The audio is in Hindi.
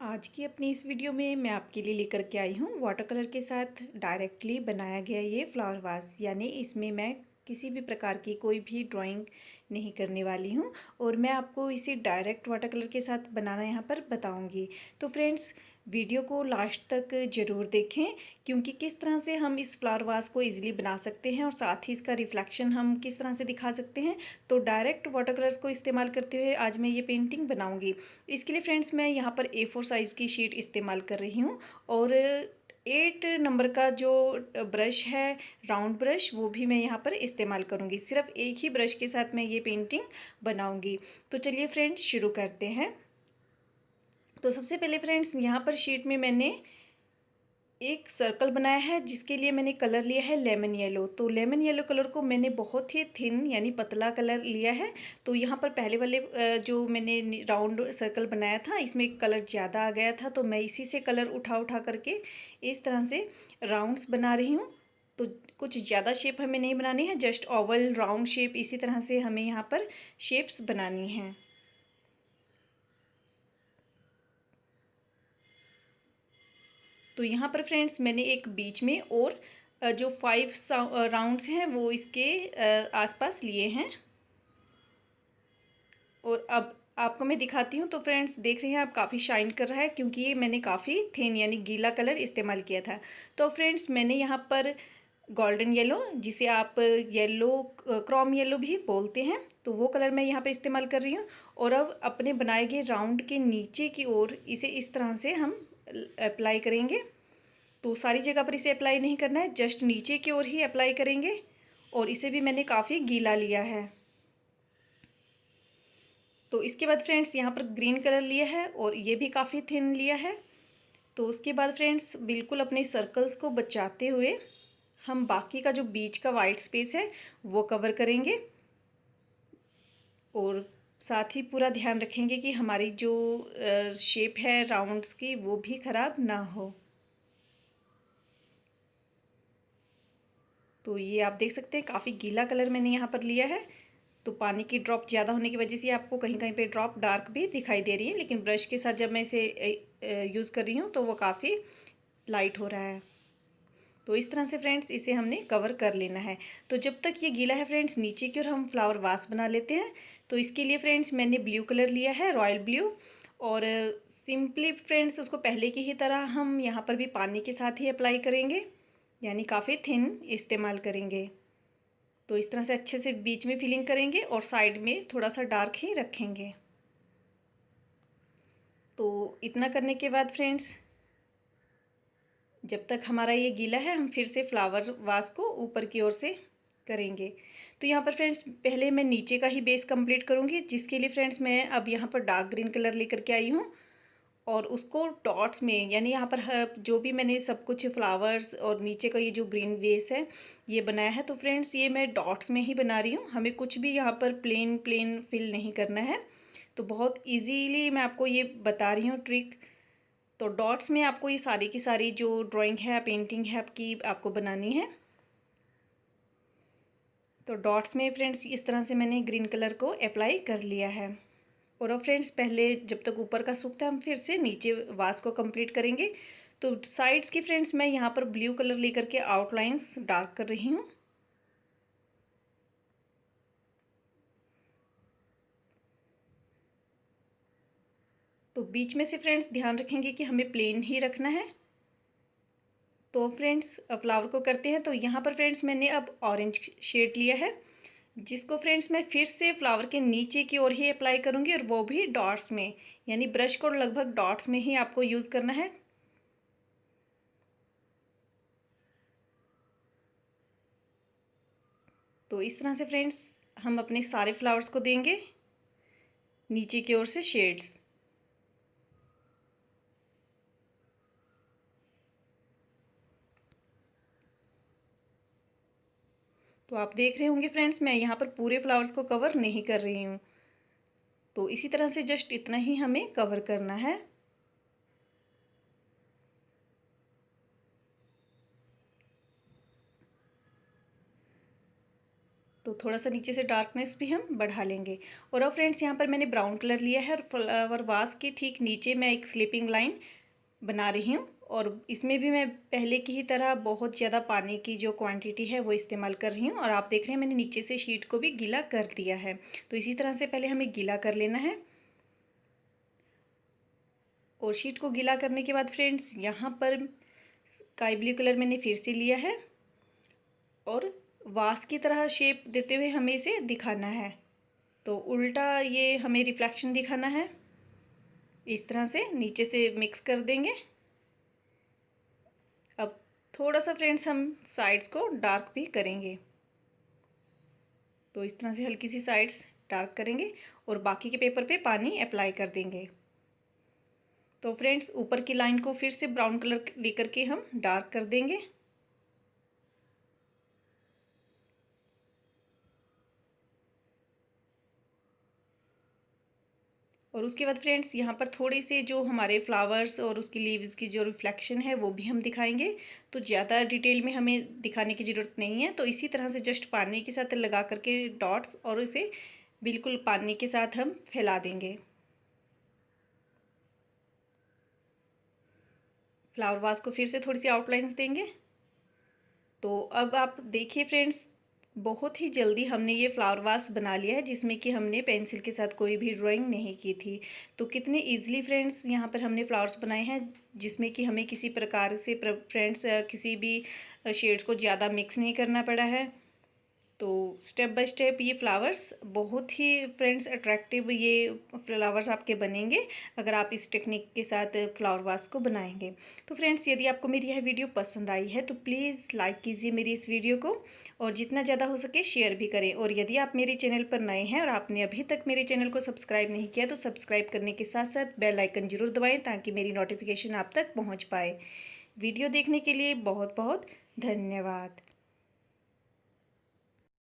आज की अपनी इस वीडियो में मैं आपके लिए लेकर के आई हूँ वाटर कलर के साथ डायरेक्टली बनाया गया ये फ्लावर वास। यानी इसमें मैं किसी भी प्रकार की कोई भी ड्राइंग नहीं करने वाली हूँ और मैं आपको इसे डायरेक्ट वाटर कलर के साथ बनाना यहाँ पर बताऊँगी। तो फ्रेंड्स, वीडियो को लास्ट तक ज़रूर देखें, क्योंकि किस तरह से हम इस फ्लावर वास को इजीली बना सकते हैं और साथ ही इसका रिफ्लेक्शन हम किस तरह से दिखा सकते हैं। तो डायरेक्ट वाटर कलर्स को इस्तेमाल करते हुए आज मैं ये पेंटिंग बनाऊंगी। इसके लिए फ्रेंड्स मैं यहाँ पर A4 साइज़ की शीट इस्तेमाल कर रही हूँ और 8 नंबर का जो ब्रश है, राउंड ब्रश, वो भी मैं यहाँ पर इस्तेमाल करूँगी। सिर्फ एक ही ब्रश के साथ मैं ये पेंटिंग बनाऊँगी। तो चलिए फ्रेंड्स, शुरू करते हैं। तो सबसे पहले फ्रेंड्स, यहाँ पर शीट में मैंने एक सर्कल बनाया है जिसके लिए मैंने कलर लिया है लेमन येलो। तो लेमन येलो कलर को मैंने बहुत ही थिन यानी पतला कलर लिया है। तो यहाँ पर पहले वाले जो मैंने राउंड सर्कल बनाया था, इसमें कलर ज़्यादा आ गया था, तो मैं इसी से कलर उठा उठा करके इस तरह से राउंड्स बना रही हूँ। तो कुछ ज़्यादा शेप हमें नहीं बनानी है, जस्ट ओवल राउंड शेप, इसी तरह से हमें यहाँ पर शेप्स बनानी हैं। तो यहाँ पर फ्रेंड्स मैंने एक बीच में और जो 5 राउंड्स हैं वो इसके आसपास लिए हैं। और अब आपको मैं दिखाती हूँ। तो फ्रेंड्स, देख रहे हैं आप, काफ़ी शाइन कर रहा है क्योंकि ये मैंने काफ़ी थिन यानी गीला कलर इस्तेमाल किया था। तो फ्रेंड्स, मैंने यहाँ पर गोल्डन येलो, जिसे आप येलो क्रोम येलो भी बोलते हैं, तो वो कलर मैं यहाँ पे इस्तेमाल कर रही हूँ। और अब अपने बनाए गए राउंड के नीचे की ओर इसे इस तरह से हम अप्लाई करेंगे। तो सारी जगह पर इसे अप्लाई नहीं करना है, जस्ट नीचे की ओर ही अप्लाई करेंगे। और इसे भी मैंने काफ़ी गीला लिया है। तो इसके बाद फ्रेंड्स, यहाँ पर ग्रीन कलर लिया है और ये भी काफ़ी थिन लिया है। तो उसके बाद फ्रेंड्स, बिल्कुल अपने सर्कल्स को बचाते हुए हम बाकी का जो बीच का वाइट स्पेस है वो कवर करेंगे। और साथ ही पूरा ध्यान रखेंगे कि हमारी जो शेप है राउंड्स की वो भी ख़राब ना हो। तो ये आप देख सकते हैं, काफ़ी गीला कलर मैंने यहाँ पर लिया है। तो पानी की ड्रॉप ज़्यादा होने की वजह से आपको कहीं कहीं पे ड्रॉप डार्क भी दिखाई दे रही है, लेकिन ब्रश के साथ जब मैं इसे यूज़ कर रही हूँ तो वो काफ़ी लाइट हो रहा है। तो इस तरह से फ्रेंड्स इसे हमने कवर कर लेना है। तो जब तक ये गीला है फ्रेंड्स, नीचे की ओर हम फ्लावर वास बना लेते हैं। तो इसके लिए फ्रेंड्स मैंने ब्लू कलर लिया है, रॉयल ब्लू। और सिंपली फ्रेंड्स उसको पहले की ही तरह हम यहाँ पर भी पानी के साथ ही अप्लाई करेंगे, यानी काफ़ी थिन इस्तेमाल करेंगे। तो इस तरह से अच्छे से बीच में फिलिंग करेंगे और साइड में थोड़ा सा डार्क ही रखेंगे। तो इतना करने के बाद फ्रेंड्स, जब तक हमारा ये गीला है, हम फिर से फ्लावर वास को ऊपर की ओर से करेंगे। तो यहाँ पर फ्रेंड्स पहले मैं नीचे का ही बेस कंप्लीट करूँगी, जिसके लिए फ्रेंड्स मैं अब यहाँ पर डार्क ग्रीन कलर लेकर के आई हूँ। और उसको डॉट्स में, यानी यहाँ पर जो भी मैंने सब कुछ फ्लावर्स और नीचे का ये जो ग्रीन बेस है ये बनाया है, तो फ्रेंड्स ये मैं डॉट्स में ही बना रही हूँ। हमें कुछ भी यहाँ पर प्लेन प्लेन फिल नहीं करना है। तो बहुत इजीली मैं आपको ये बता रही हूँ ट्रिक। तो डॉट्स में आपको ये सारी की सारी जो ड्राइंग है, पेंटिंग है आपकी, आपको बनानी है। तो डॉट्स में फ्रेंड्स इस तरह से मैंने ग्रीन कलर को अप्लाई कर लिया है। और अब फ्रेंड्स, पहले जब तक ऊपर का सूखता है हम फिर से नीचे वास को कंप्लीट करेंगे। तो साइड्स की फ्रेंड्स मैं यहाँ पर ब्लू कलर लेकर के आउटलाइंस डार्क कर रही हूँ। तो बीच में से फ्रेंड्स ध्यान रखेंगे कि हमें प्लेन ही रखना है। तो फ्रेंड्स फ्लावर को करते हैं। तो यहाँ पर फ्रेंड्स मैंने अब ऑरेंज शेड लिया है, जिसको फ्रेंड्स मैं फिर से फ्लावर के नीचे की ओर ही अप्लाई करूँगी, और वो भी डॉट्स में, यानी ब्रश को लगभग डॉट्स में ही आपको यूज़ करना है। तो इस तरह से फ्रेंड्स हम अपने सारे फ्लावर्स को देंगे नीचे की ओर से शेड्स। तो आप देख रहे होंगे फ्रेंड्स, मैं यहाँ पर पूरे फ्लावर्स को कवर नहीं कर रही हूँ। तो इसी तरह से जस्ट इतना ही हमें कवर करना है। तो थोड़ा सा नीचे से डार्कनेस भी हम बढ़ा लेंगे। और अब फ्रेंड्स यहाँ पर मैंने ब्राउन कलर लिया है और फ्लावर वास के ठीक नीचे मैं एक स्लिपिंग लाइन बना रही हूँ। और इसमें भी मैं पहले की ही तरह बहुत ज़्यादा पानी की जो क्वांटिटी है वो इस्तेमाल कर रही हूँ। और आप देख रहे हैं मैंने नीचे से शीट को भी गीला कर दिया है। तो इसी तरह से पहले हमें गीला कर लेना है। और शीट को गीला करने के बाद फ्रेंड्स यहाँ पर स्काई ब्लू कलर मैंने फिर से लिया है और वास की तरह शेप देते हुए हमें इसे दिखाना है। तो उल्टा ये हमें रिफ्लेक्शन दिखाना है। इस तरह से नीचे से मिक्स कर देंगे। अब थोड़ा सा फ्रेंड्स हम साइड्स को डार्क भी करेंगे। तो इस तरह से हल्की सी साइड्स डार्क करेंगे और बाकी के पेपर पे पानी अप्लाई कर देंगे। तो फ्रेंड्स ऊपर की लाइन को फिर से ब्राउन कलर लेकर के हम डार्क कर देंगे। और उसके बाद फ्रेंड्स यहाँ पर थोड़े से जो हमारे फ्लावर्स और उसकी लीव्स की जो रिफ्लेक्शन है वो भी हम दिखाएंगे। तो ज़्यादा डिटेल में हमें दिखाने की ज़रूरत नहीं है। तो इसी तरह से जस्ट पानी के साथ लगा करके डॉट्स और इसे बिल्कुल पानी के साथ हम फैला देंगे। फ्लावर वास को फिर से थोड़ी सी आउटलाइंस देंगे। तो अब आप देखिए फ्रेंड्स बहुत ही जल्दी हमने ये फ्लावर वास बना लिया है जिसमें कि हमने पेंसिल के साथ कोई भी ड्राइंग नहीं की थी। तो कितने इजीली फ्रेंड्स यहाँ पर हमने फ्लावर्स बनाए हैं जिसमें कि हमें किसी प्रकार से फ्रेंड्स किसी भी शेड्स को ज़्यादा मिक्स नहीं करना पड़ा है। तो स्टेप बाय स्टेप ये फ्लावर्स बहुत ही फ्रेंड्स अट्रैक्टिव ये फ्लावर्स आपके बनेंगे अगर आप इस टेक्निक के साथ फ्लावर वास को बनाएंगे। तो फ्रेंड्स यदि आपको मेरी यह वीडियो पसंद आई है तो प्लीज़ लाइक कीजिए मेरी इस वीडियो को और जितना ज़्यादा हो सके शेयर भी करें। और यदि आप मेरे चैनल पर नए हैं और आपने अभी तक मेरे चैनल को सब्सक्राइब नहीं किया तो सब्सक्राइब करने के साथ साथ बेल आइकन ज़रूर दबाएँ ताकि मेरी नोटिफिकेशन आप तक पहुँच पाए। वीडियो देखने के लिए बहुत बहुत धन्यवाद।